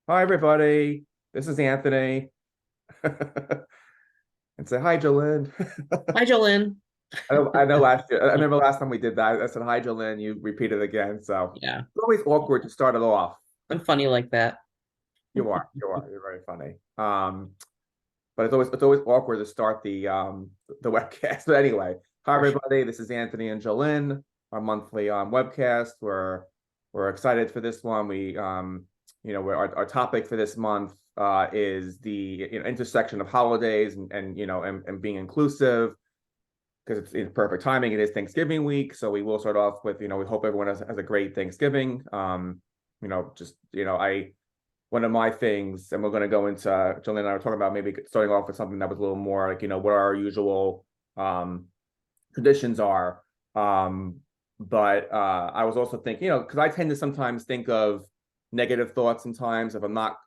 Hi, everybody. This is Anthony. And say hi, Jolene. Hi, Jolene. I know last year, I remember last time we did that. I said hi, Jolene. You repeated again. So Yeah, it's always awkward to start it off. I'm funny like that. You're very funny. But it's always awkward to start the webcast. But anyway, hi, For sure. everybody. This is Anthony and Jolene, our monthly webcast. We're excited for this one. Our topic for this month is the intersection of holidays and being inclusive because it's in perfect timing. It is Thanksgiving week, so we will start off with we hope everyone has a great Thanksgiving. I one of my things, and we're going to go into Jolene and I were talking about maybe starting off with something that was a little more like what our usual traditions are. Um, but I was also thinking, because I tend to sometimes think of negative thoughts sometimes if I'm not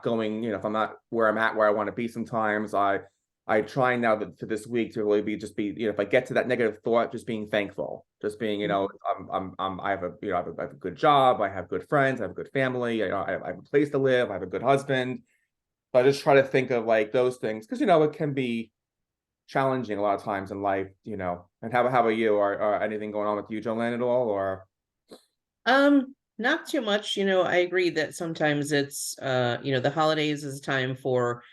going, if I'm not where I'm at where I want to be sometimes I try now to this week to really be if I get to that negative thought, just being thankful, just being, I have a good job, I have good friends, I have a good family, I have a place to live, I have a good husband. So I just try to think of like those things because it can be challenging a lot of times in life. And how about you? Are anything going on with you, Joanne, at all? Or Not too much. I agree that sometimes the holidays is a time for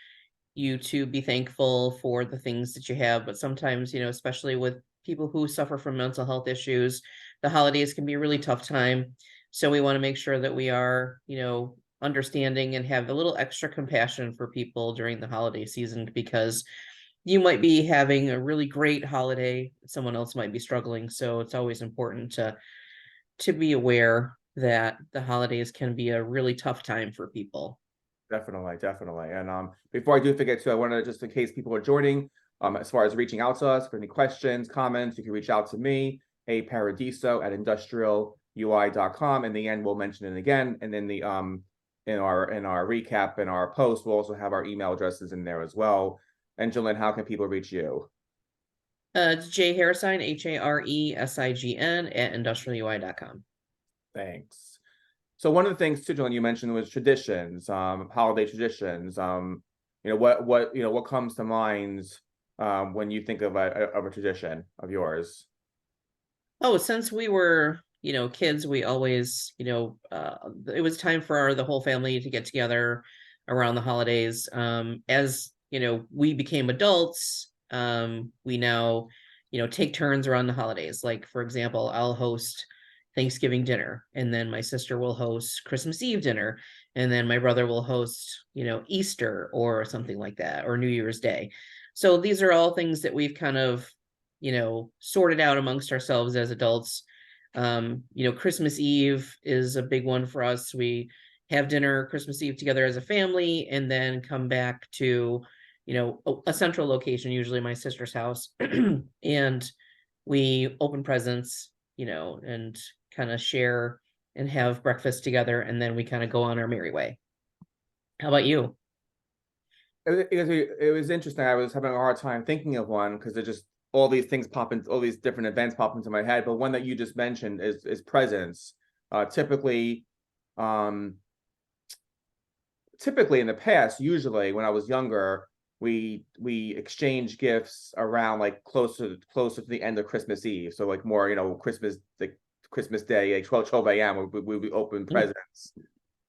you to be thankful for the things that you have, but sometimes, especially with people who suffer from mental health issues, the holidays can be a really tough time. So we want to make sure that we are, understanding and have a little extra compassion for people during the holiday season because you might be having a really great holiday, someone else might be struggling. So it's always important to be aware that the holidays can be a really tough time for people. definitely, definitely. And before I do forget to, I wanted to just in case people are joining, as far as reaching out to us for any questions, comments, you can reach out to me, a paradiso at industrialui.com. In the end, we'll mention it again. And then the in our recap in our post, we'll also have our email addresses in there as well. And Jalen, how can people reach you? It's J Harrisign, HARESIGN at industrialui.com. Thanks. So one of the things too, John, you mentioned was traditions, holiday traditions. What comes to mind when you think of a tradition of yours? Oh, since we were, kids, we always, it was time for the whole family to get together around the holidays. As, we became adults, we now, take turns around the holidays. Like, for example, I'll host Thanksgiving dinner, and then my sister will host Christmas Eve dinner, and then my brother will host, Easter or something like that, or New Year's Day. So these are all things that we've kind of sorted out amongst ourselves as adults. Christmas Eve is a big one for us. We have dinner Christmas Eve together as a family and then come back to, a central location, usually my sister's house. And we open presents, and kind of share and have breakfast together. And then we kind of go on our merry way. How about you? It was interesting. I was having a hard time thinking of one because it just all these things pop into all these different events pop into my head. But one that you just mentioned is presents. Typically, um, typically in the past, usually when I was younger, we exchange gifts around like closer to the end of Christmas Eve. So like more, Christmas Day, like 12 a.m. We open presents.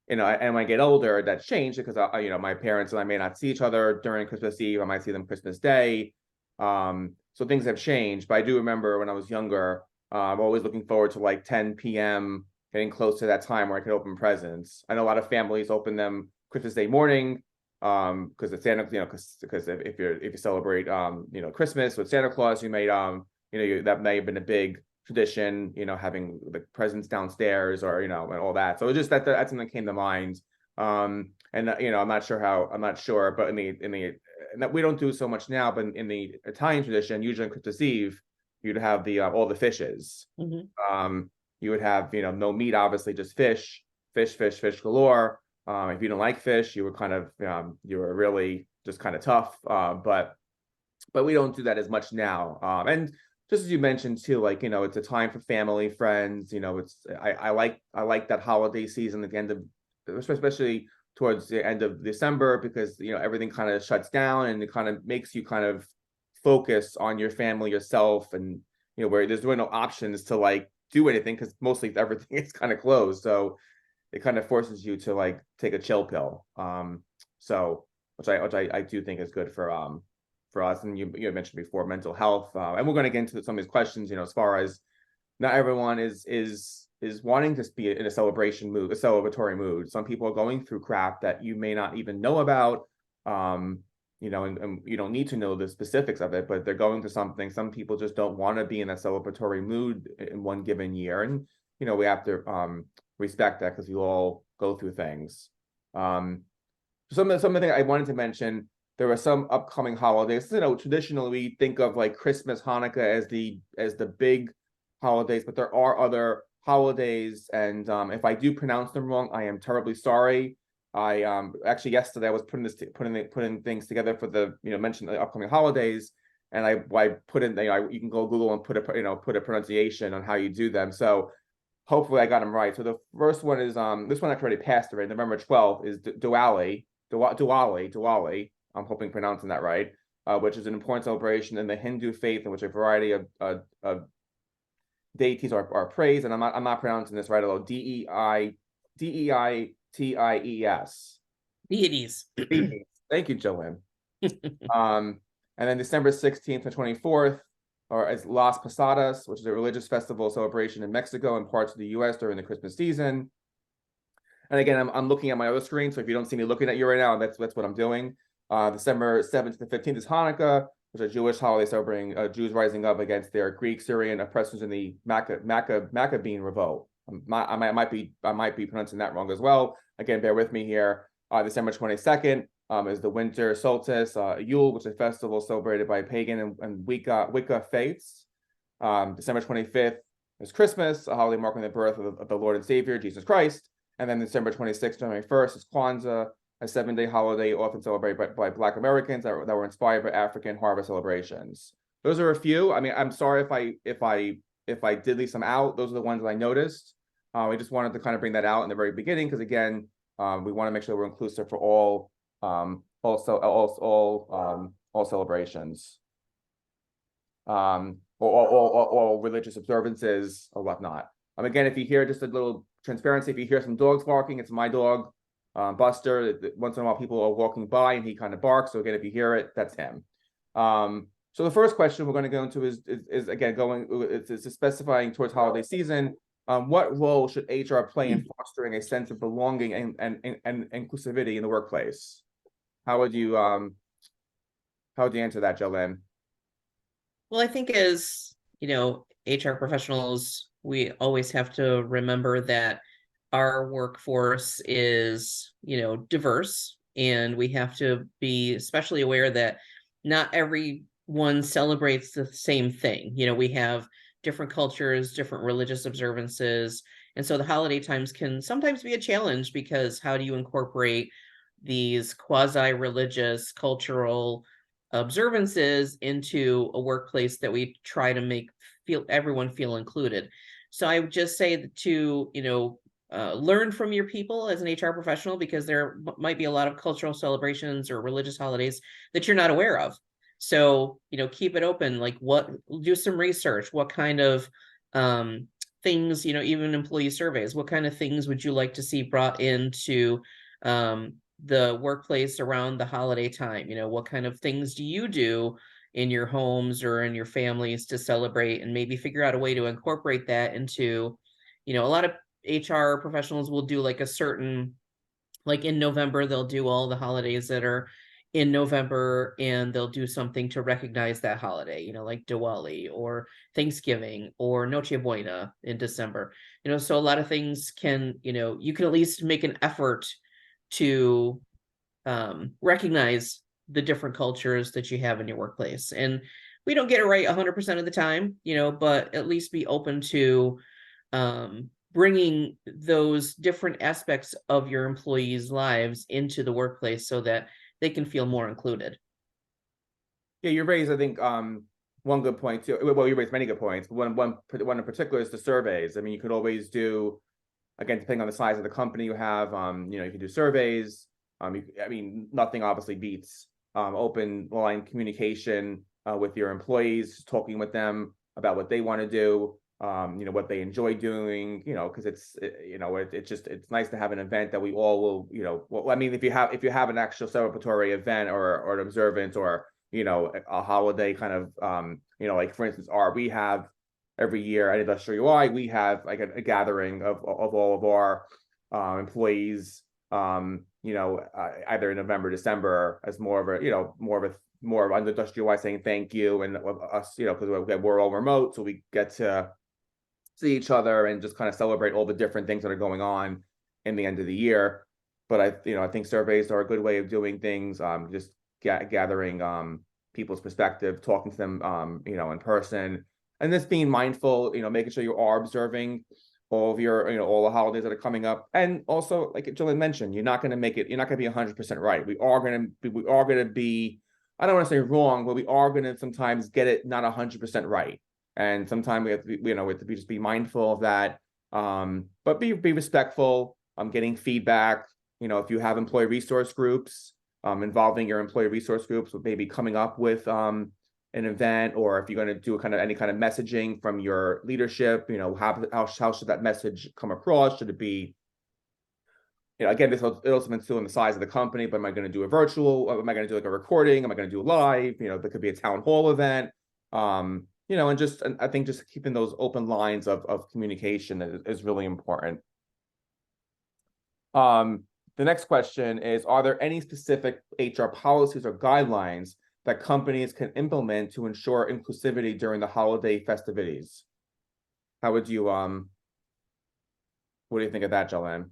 And when I get older, that's changed because my parents and I may not see each other during Christmas Eve. I might see them Christmas Day. So things have changed. But I do remember when I was younger, I'm always looking forward to like 10 p.m. getting close to that time where I could open presents. I know a lot of families open them Christmas Day morning, because it's Santa, because if you celebrate Christmas with Santa Claus, that may have been a big tradition, having the presents downstairs or and all that. So it just that's something that came to mind. And I'm not sure, but and that we don't do so much now, but in the Italian tradition, usually on Christmas Eve, you'd have the all the fishes. Mhm. You would have no meat, obviously, just fish galore. If you don't like fish, you were really just kind of tough. But we don't do that as much now. And just as you mentioned too, like it's a time for family, friends. It's I like that holiday season at the end of, especially towards the end of December, because everything kind of shuts down, and it kind of makes you kind of focus on your family, yourself, and where there's really no options to like do anything, because mostly everything is kind of closed. So it kind of forces you to like take a chill pill. So which I do think is good for us. And you mentioned before mental health, and we're going to get into some of these questions. As far as not everyone is wanting to be in a celebration mood, a celebratory mood. Some people are going through crap that you may not even know about. And you don't need to know the specifics of it, but they're going through something. Some people just don't want to be in a celebratory mood in one given year, and we have to respect that, because we all go through things. Something I wanted to mention. There are some upcoming holidays. Traditionally we think of like Christmas, Hanukkah as the big holidays, but there are other holidays, and if I do pronounce them wrong, I am terribly sorry. I actually yesterday I was putting things together for the mention the upcoming holidays, and I put in you can go Google and put a pronunciation on how you do them. So hopefully I got them right. So the first one is this one actually already passed already. November 12th is Diwali. I'm hoping pronouncing that right. Which is an important celebration in the Hindu faith, in which a variety of deities are praised, and I'm not pronouncing this right at all. Deities. Deities. Thank you, Joanne. And then December 16th to 24th, or as Las Posadas, which is a religious festival celebration in Mexico and parts of the U.S. during the Christmas season. And again, I'm looking at my other screen, so if you don't see me looking at you right now, that's what I'm doing. December 7th to the 15th is Hanukkah, which is a Jewish holiday celebrating Jews rising up against their Greek Syrian oppressors in the Maccabean revolt. I might be pronouncing that wrong as well. Again, bear with me here. December 22nd is the winter solstice, Yule, which is a festival celebrated by pagan and Wicca faiths. December 25th is Christmas, a holiday marking the birth of the Lord and Savior, Jesus Christ. And then December 26th to 21st is Kwanzaa, a 7-day holiday often celebrated by Black Americans that were inspired by African harvest celebrations. Those are a few. I mean, I'm sorry if I did leave some out. Those are the ones that I noticed. We just wanted to kind of bring that out in the very beginning, because again, we want to make sure we're inclusive for all celebrations, or religious observances or whatnot. Again, if you hear just a little transparency, if you hear some dogs barking, it's my dog, Buster. Once in a while, people are walking by and he kind of barks. So again, if you hear it, that's him. So the first question we're going to go into is again it's specifying towards holiday season. What role should HR play in fostering a sense of belonging and inclusivity in the workplace? How would you answer that, Jolene? Well, I think as HR professionals, we always have to remember that our workforce is diverse, and we have to be especially aware that not everyone celebrates the same thing. We have different cultures, different religious observances, and so the holiday times can sometimes be a challenge, because how do you incorporate these quasi-religious cultural observances into a workplace that we try to make everyone feel included? So I would just say that to learn from your people as an HR professional, because there might be a lot of cultural celebrations or religious holidays that you're not aware of. So keep it open. Like, do some research. What kind of things, even employee surveys, what kind of things would you like to see brought into the workplace around the holiday time? What kind of things do you do in your homes or in your families to celebrate, and maybe figure out a way to incorporate that into, a lot of HR professionals will do like a certain, like in November, they'll do all the holidays that are in November, and they'll do something to recognize that holiday, like Diwali or Thanksgiving or Noche Buena in December. So a lot of things can, you can at least make an effort to recognize the different cultures that you have in your workplace. And we don't get it right 100% of the time, but at least be open to bringing those different aspects of your employees' lives into the workplace so that they can feel more included. Yeah, you raised, I think, one good point too. Well, you raised many good points, but one in particular is the surveys. I mean, you could always do again, depending on the size of the company you have, you can do surveys. I mean, nothing obviously beats open line communication with your employees, talking with them about what they want to do, what they enjoy doing, because it's nice to have an event that we all will, well, I mean, if you have an actual celebratory event or an observance or, a holiday kind of, like for instance, we have every year at Industrial UI, we have like a gathering of all of our employees, either in November, December, as more of an Industrial UI saying thank you, and us, because we're all remote, so we get to see each other and just kind of celebrate all the different things that are going on in the end of the year. But I think surveys are a good way of doing things. Just gathering people's perspective, talking to them, in person, and just being mindful, making sure you are observing all of your, all the holidays that are coming up. And also, like Jillian mentioned, you're not going to be 100% right. We are going to be, I don't want to say wrong, but we are going to sometimes get it not 100% right. And sometimes we have to just be mindful of that. But be respectful. Getting feedback. If you have employee resource groups, involving your employee resource groups with maybe coming up with an event, or if you're going to do any kind of messaging from your leadership, how should that message come across? Should it be, again, it also depends on the size of the company, but am I going to do a virtual? Am I going to do like a recording? Am I going to do a live? There could be a town hall event. And I think just keeping those open lines of communication is really important. The next question is, are there any specific HR policies or guidelines that companies can implement to ensure inclusivity during the holiday festivities? How would you, what do you think of that, Jolene?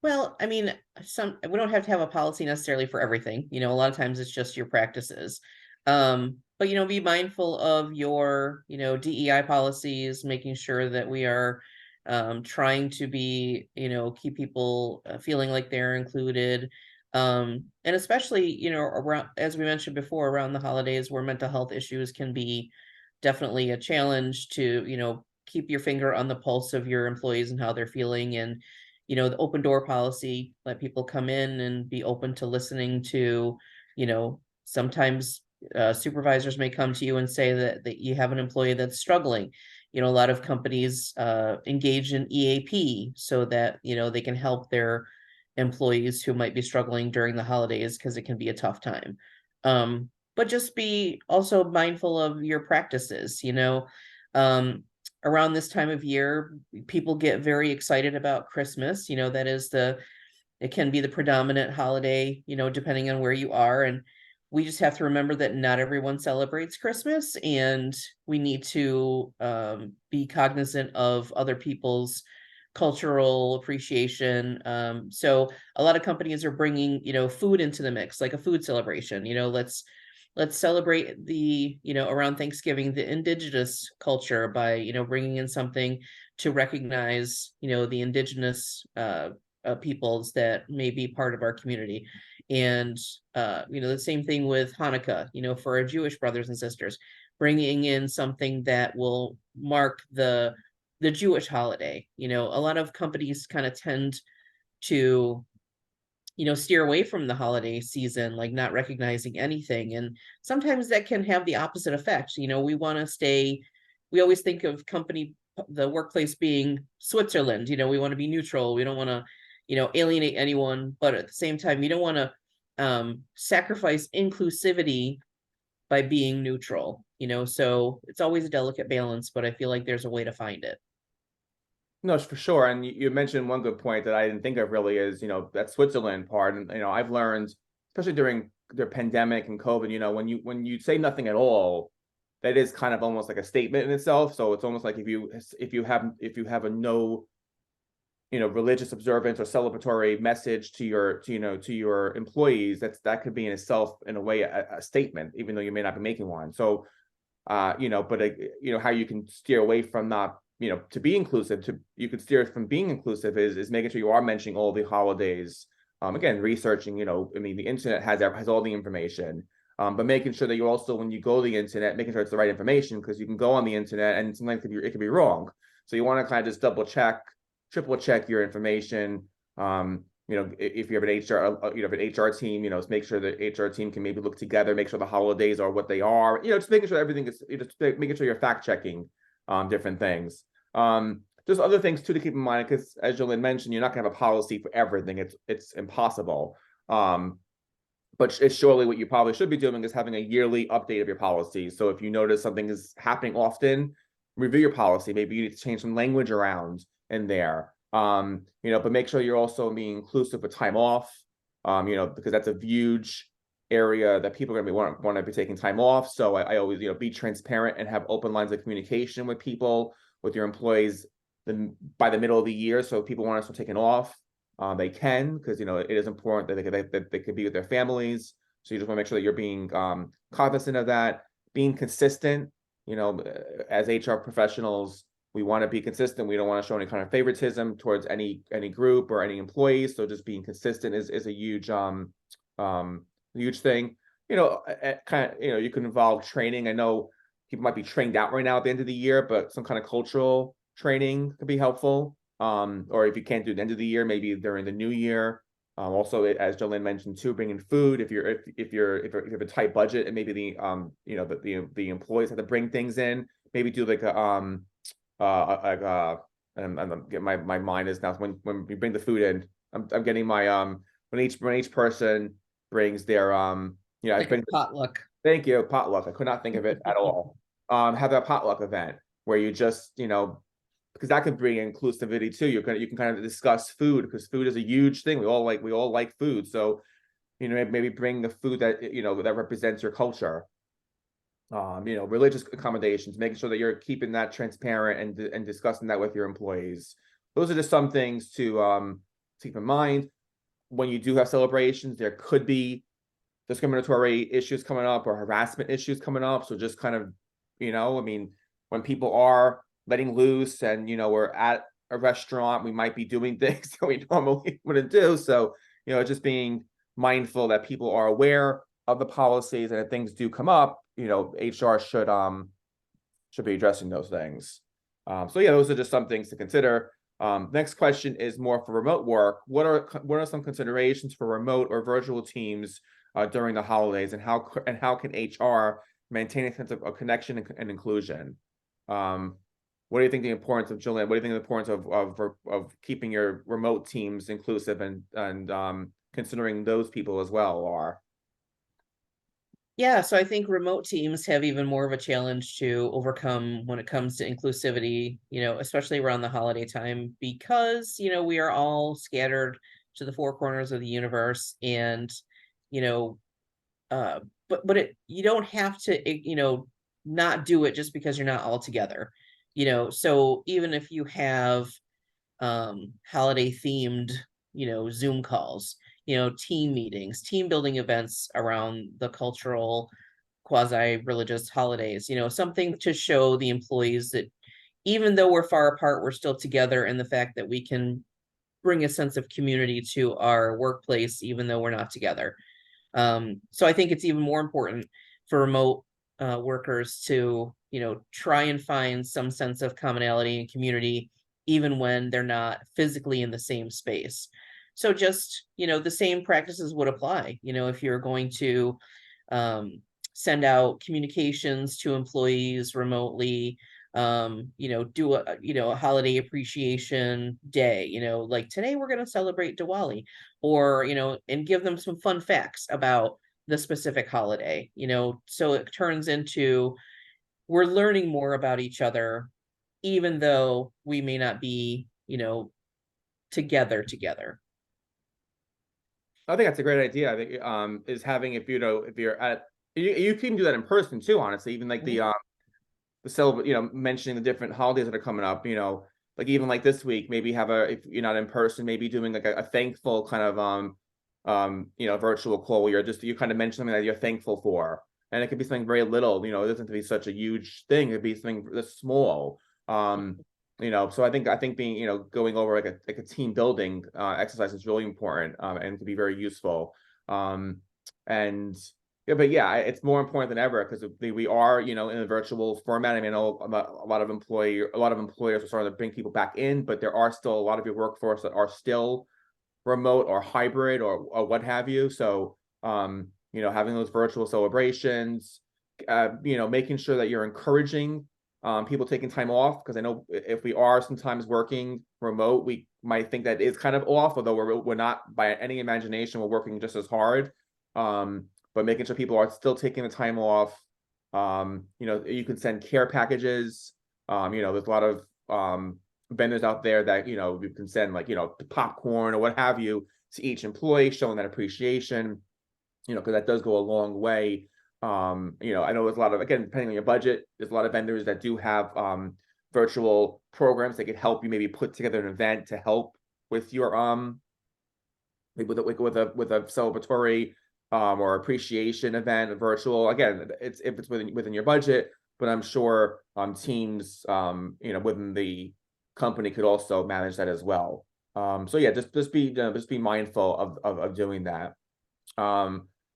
Well, I mean, we don't have to have a policy necessarily for everything. A lot of times it's just your practices. But be mindful of your, DEI policies, making sure that we are trying to be, keep people feeling like they're included. And especially, around, as we mentioned before, around the holidays where mental health issues can be definitely a challenge to, keep your finger on the pulse of your employees and how they're feeling. And, the open door policy, let people come in and be open to listening to, sometimes supervisors may come to you and say that you have an employee that's struggling. A lot of companies engage in EAP so that, they can help their employees who might be struggling during the holidays, because it can be a tough time. But just be also mindful of your practices. Around this time of year, people get very excited about Christmas. It can be the predominant holiday, depending on where you are. And we just have to remember that not everyone celebrates Christmas, and we need to be cognizant of other people's cultural appreciation. So a lot of companies are bringing, food into the mix, like a food celebration. Let's celebrate the, around Thanksgiving, the indigenous culture by, bringing in something to recognize, the indigenous peoples that may be part of our community. And, the same thing with Hanukkah, for our Jewish brothers and sisters, bringing in something that will mark the Jewish holiday. A lot of companies kind of tend to, steer away from the holiday season, like not recognizing anything. And sometimes that can have the opposite effect. We always think of the workplace being Switzerland. We want to be neutral. We don't want to, alienate anyone, but at the same time, you don't want to sacrifice inclusivity by being neutral. So it's always a delicate balance, but I feel like there's a way to find it. No, for sure. And you mentioned one good point that I didn't think of really is, that Switzerland part. And, I've learned, especially during the pandemic and COVID, when you say nothing at all, that is kind of almost like a statement in itself. So it's almost like if you have a no, religious observance or celebratory message to your employees, that could be in itself, in a way, a statement, even though you may not be making one. So, but how you can steer away from not, to be inclusive, you could steer from being inclusive is making sure you are mentioning all the holidays. Again, researching, I mean, the internet has all the information, but making sure that you also, when you go to the internet, making sure it's the right information, because you can go on the internet and sometimes it could be wrong. So you want to kind of just double check, triple check your information. If you have an HR, an HR team, make sure the HR team can maybe look together, make sure the holidays are what they are. Just making sure everything is, just making sure you're fact checking different things. Just other things too to keep in mind, because as Jolene mentioned, you're not going to have a policy for everything. It's impossible. But it's surely what you probably should be doing is having a yearly update of your policy. So if you notice something is happening often, review your policy. Maybe you need to change some language around in there. But make sure you're also being inclusive with time off. Because that's a huge area that people are going to want to be taking time off. So I always, be transparent and have open lines of communication with people, with your employees by the middle of the year. So if people want to start taking off, they can, because it is important that they can be with their families. So you just want to make sure that you're being cognizant of that, being consistent. As HR professionals, we want to be consistent. We don't want to show any kind of favoritism towards any group or any employees. So just being consistent is a huge huge thing. You can involve training. I know people might be trained out right now at the end of the year, but some kind of cultural training could be helpful. Or if you can't do the end of the year, maybe during the new year. Also, as Jolene mentioned too, bringing food. If you have a tight budget and maybe the employees have to bring things in, maybe do like a and my mind is now when we bring the food in, I'm getting my when each person brings their Like a potluck. Thank you, potluck. I could not think of it at all. Have a potluck event where you just because that can bring inclusivity too. You can kind of discuss food, because food is a huge thing. We all like food. So, maybe bring the food that that represents your culture. Religious accommodations, making sure that you're keeping that transparent and discussing that with your employees. Those are just some things to keep in mind. When you do have celebrations, there could be discriminatory issues coming up or harassment issues coming up. So just kind of, when people are letting loose and we're at a restaurant, we might be doing things that we normally wouldn't do. So just being mindful that people are aware of the policies, and if things do come up, HR should be addressing those things. So yeah, those are just some things to consider. Next question is more for remote work. What are some considerations for remote or virtual teams during the holidays, and how can HR maintain a sense of connection and inclusion? What do you think the importance of, Jillian? What do you think the importance of keeping your remote teams inclusive and considering those people as well are? Yeah, so I think remote teams have even more of a challenge to overcome when it comes to inclusivity, especially around the holiday time, because, we are all scattered to the four corners of the universe, and, but you don't have to, not do it just because you're not all together, so even if you have holiday themed, Zoom calls, team meetings, team building events around the cultural quasi-religious holidays, something to show the employees that even though we're far apart, we're still together, and the fact that we can bring a sense of community to our workplace even though we're not together. So I think it's even more important for remote workers to try and find some sense of commonality and community even when they're not physically in the same space. So just, the same practices would apply, if you're going to send out communications to employees remotely, do a holiday appreciation day, like today we're going to celebrate Diwali, or, and give them some fun facts about the specific holiday, so it turns into we're learning more about each other, even though we may not be, together. I think that's a great idea. I think is having, if you're at, you can do that in person too, honestly, even like the mentioning the different holidays that are coming up, like even like this week, maybe if you're not in person, maybe doing like a thankful kind of virtual call where you kind of mention something that you're thankful for, and it could be something very little, it doesn't have to be such a huge thing. It'd be something that's small. So I think being, going over like a team building exercise is really important, and to be very useful. And Yeah, but yeah, it's more important than ever because we are, you know, in a virtual format. I mean, I know a lot of employers are starting to bring people back in, but there are still a lot of your workforce that are still remote or hybrid or what have you. So, you know, having those virtual celebrations, you know, making sure that you're encouraging people taking time off, because I know if we are sometimes working remote, we might think that is kind of off, although we're not by any imagination, we're working just as hard. But making sure people are still taking the time off. You know, you can send care packages. You know, there's a lot of vendors out there that, you know, you can send, like, you know, popcorn or what have you to each employee, showing that appreciation, you know, because that does go a long way. You know, I know there's a lot of, again, depending on your budget, there's a lot of vendors that do have virtual programs that could help you maybe put together an event to help with your with a celebratory or appreciation event, virtual. Again, it's if it's within your budget, but I'm sure teams you know, within the company could also manage that as well. So yeah, just be, you know, just be mindful of doing that.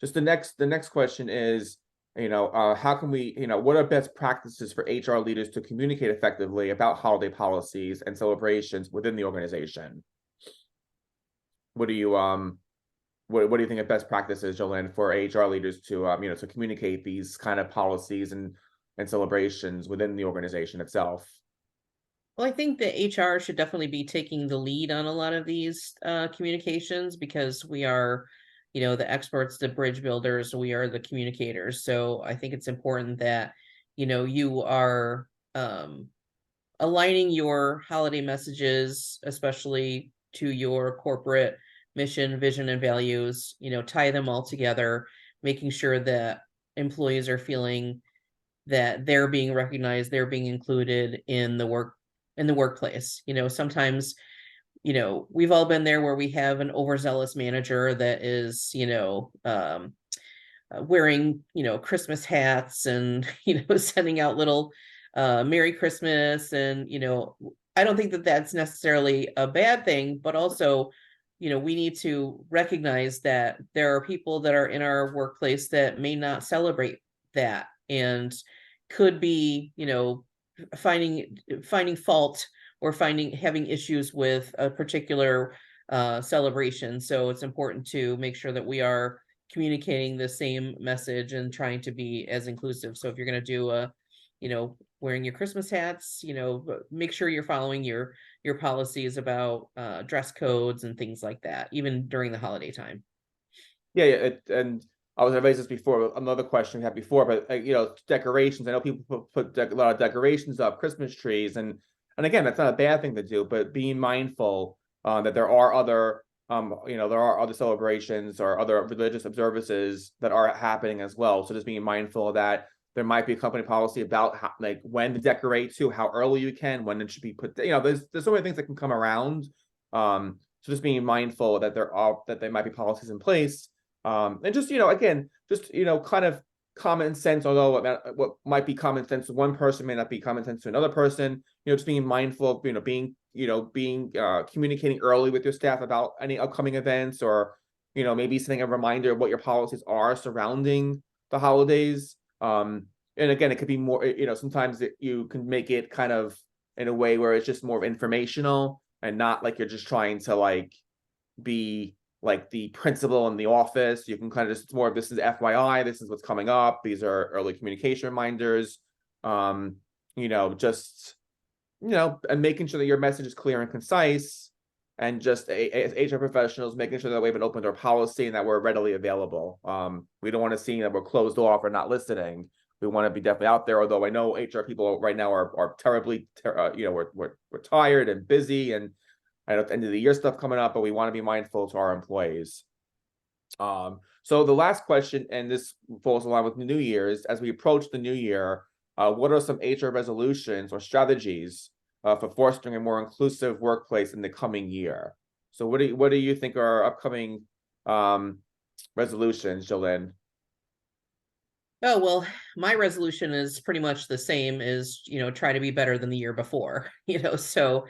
Just the next question is, you know, how can we, you know, what are best practices for HR leaders to communicate effectively about holiday policies and celebrations within the organization? What do you what do you think of best practices, Jolene, for HR leaders to you know, to communicate these kind of policies and celebrations within the organization itself? Well, I think that HR should definitely be taking the lead on a lot of these communications, because we are, you know, the experts, the bridge builders, we are the communicators. So I think it's important that, you know, you are aligning your holiday messages, especially to your corporate mission, vision, and values, you know, tie them all together, making sure that employees are feeling that they're being recognized, they're being included in the workplace. You know, sometimes, you know, we've all been there where we have an overzealous manager that is, you know, wearing, you know, Christmas hats and, you know, sending out little Merry Christmas. And, you know, I don't think that that's necessarily a bad thing, but also, you know, we need to recognize that there are people that are in our workplace that may not celebrate that, and could be, you know, finding fault or having issues with a particular celebration. So it's important to make sure that we are communicating the same message and trying to be as inclusive. So if you're going to do a, you know, wearing your Christmas hats, you know, make sure you're following your policies about dress codes and things like that, even during the holiday time. Yeah, yeah, and I was gonna raise this before, another question we had before, but you know, decorations. I know people put a lot of decorations up, Christmas trees, and again, that's not a bad thing to do, but being mindful that there are other you know, there are other celebrations or other religious observances that are happening as well. So just being mindful of that. There might be a company policy about how, like, when to decorate to, how early you can, when it should be put. You know, there's so many things that can come around. So just being mindful that there might be policies in place, and just, you know, again, just, you know, kind of common sense, although what might be common sense to one person may not be common sense to another person. You know, just being mindful of, you know, being communicating early with your staff about any upcoming events, or, you know, maybe sending a reminder of what your policies are surrounding the holidays. And again, it could be more, you know, sometimes you can make it kind of in a way where it's just more informational and not like you're just trying to like be like the principal in the office. You can kind of just, it's more of, this is FYI, this is what's coming up. These are early communication reminders. You know, just, you know, and making sure that your message is clear and concise, and just as HR professionals, making sure that we have an open door policy and that we're readily available. We don't want to see that we're closed off or not listening. We want to be definitely out there. Although I know HR people right now are terribly, you know, we're tired and busy, and I know at the end of the year stuff coming up, but we want to be mindful to our employees. So the last question, and this falls along with the New Year's, as we approach the new year, what are some HR resolutions or strategies for fostering a more inclusive workplace in the coming year? So what do you think are upcoming resolutions, Jolene? Oh, well, my resolution is pretty much the same as, you know, try to be better than the year before, you know, so,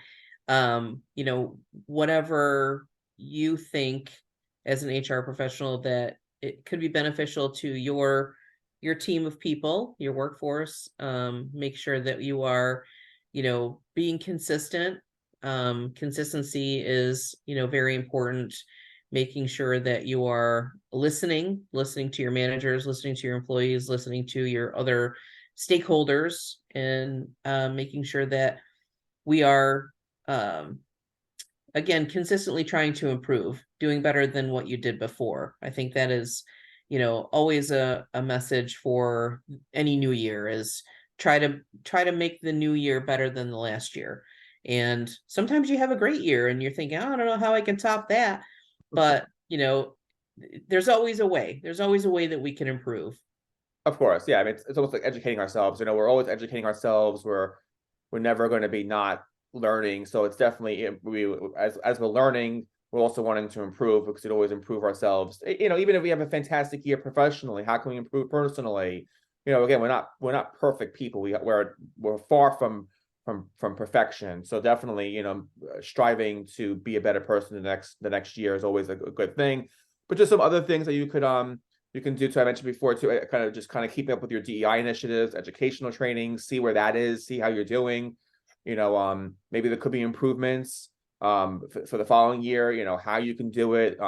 you know, whatever you think as an HR professional that it could be beneficial to your team of people, your workforce. Make sure that you are, being consistent. Consistency is, very important. Making sure that you are listening to your managers, listening to your employees, listening to your other stakeholders, and making sure that we are, um, again, consistently trying to improve, doing better than what you did before. I think that is, always a message for any new year, is try to make the new year better than the last year. And sometimes you have a great year and you're thinking, "Oh, I don't know how I can top that." But, there's always a way. There's always a way that we can improve. Of course, yeah. I mean, it's almost like educating ourselves. We're always educating ourselves. We're never going to be not learning. So it's definitely we as we're learning, we're also wanting to improve because we'd always improve ourselves. Even if we have a fantastic year professionally, how can we improve personally? Again, we're not perfect people. We're far from perfection. So definitely, striving to be a better person the next year is always a good thing. But just some other things that you can do too. I mentioned before too, kind of keeping up with your DEI initiatives, educational training, see where that is, see how you're doing. Maybe there could be improvements for the following year. How you can do it.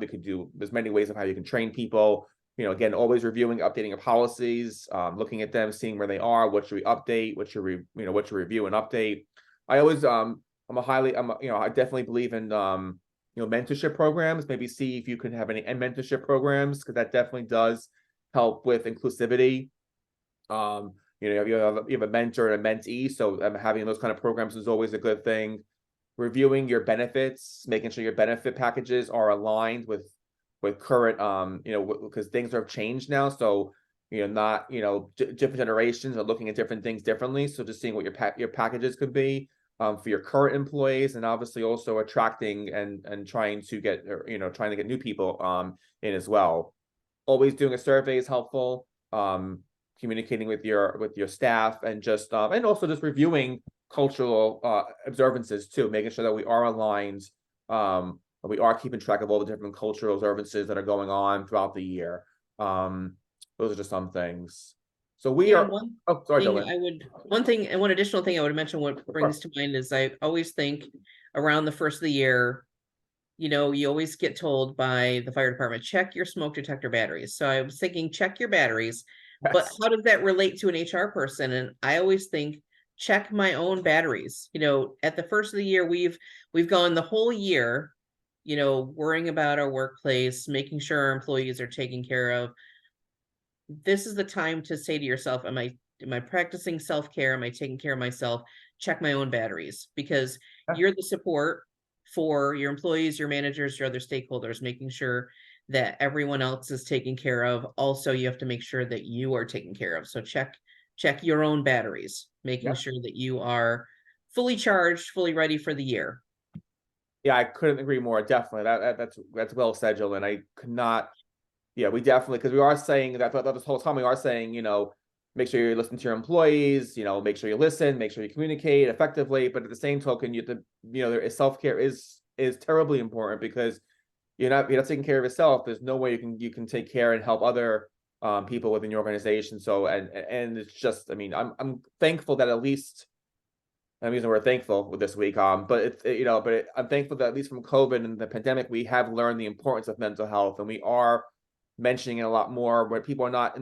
They could do. There's many ways of how you can train people. Again, always reviewing, updating your policies, looking at them, seeing where they are. What should we update? What should review and update? I always I definitely believe in mentorship programs. Maybe see if you can have any mentorship programs, because that definitely does help with inclusivity. You have a mentor and a mentee, so having those kind of programs is always a good thing. Reviewing your benefits, making sure your benefit packages are aligned with current, because things have changed now. So not different generations are looking at different things differently. So just seeing what your packages could be for your current employees, and obviously also attracting and trying to get new people in as well. Always doing a survey is helpful. Communicating with your staff, and just and also just reviewing cultural observances too, making sure that we are aligned, we are keeping track of all the different cultural observances that are going on throughout the year. Those are just some things. So we Yeah, are. Oh, sorry, Dylan. one thing and one additional thing I would mention, what brings to mind, is I always think around the first of the year, you always get told by the fire department, check your smoke detector batteries. So I was thinking, check your batteries, but Yes. how does that relate to an HR person? And I always think, check my own batteries. At the first of the year, we've gone the whole year, worrying about our workplace, making sure our employees are taken care of. This is the time to say to yourself, am I practicing self-care? Am I taking care of myself? Check my own batteries, because you're the support for your employees, your managers, your other stakeholders, making sure that everyone else is taken care of. Also, you have to make sure that you are taken care of. So check your own batteries, making Yeah. sure that you are fully charged, fully ready for the year. Yeah, I couldn't agree more. Definitely, that's well said, Jill. And I could not. Yeah, we definitely, because we are saying that this whole time we are saying, make sure you listen to your employees, make sure you listen, make sure you communicate effectively. But at the same token, self-care is terribly important, because you're not taking care of yourself. There's no way you can take care and help other people within your organization. So and it's just, I mean, I'm thankful that at least. I'm using the word thankful with this week, but I'm thankful that at least from COVID and the pandemic, we have learned the importance of mental health, and we are mentioning it a lot more. Where people are not,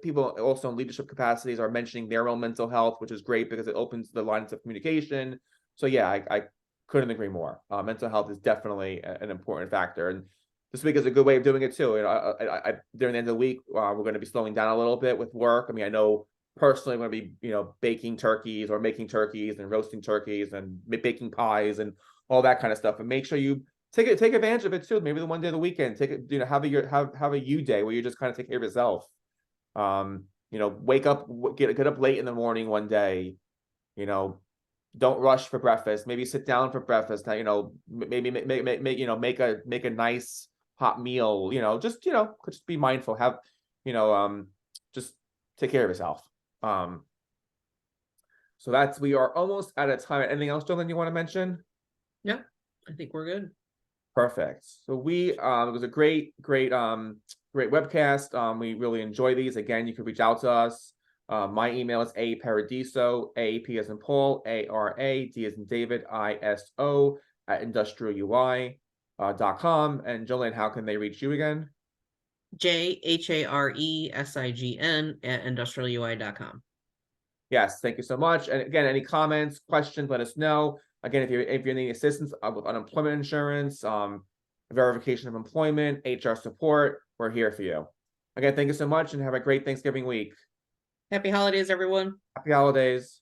people also in leadership capacities are mentioning their own mental health, which is great because it opens the lines of communication. So yeah, I couldn't agree more. Mental health is definitely an important factor, and this week is a good way of doing it too. During the end of the week, we're going to be slowing down a little bit with work. I mean, I know personally I'm going to be baking turkeys, or making turkeys and roasting turkeys and baking pies and all that kind of stuff. And make sure you take advantage of it too. Maybe the one day of the weekend, take it, have a you day where you just kind of take care of yourself. Wake up, get up late in the morning one day. Don't rush for breakfast. Maybe sit down for breakfast. Maybe make a nice hot meal. Just be mindful. Just take care of yourself. Um, we are almost out of time. Anything else, Dylan, you want to mention? Yeah, I think we're good. Perfect. So we it was a great webcast. We really enjoy these. Again, you can reach out to us. My email is aparadiso, A-P as in Paul, A-R-A-D as in David, I-S-O at industrialui.com. And Jolene, how can they reach you again? JHARESIGN at industrialui.com. Yes, thank you so much. And again, any comments, questions, let us know. Again, if you're needing assistance with unemployment insurance, verification of employment, HR support, we're here for you. Again, thank you so much and have a great Thanksgiving week. Happy holidays, everyone. Happy holidays.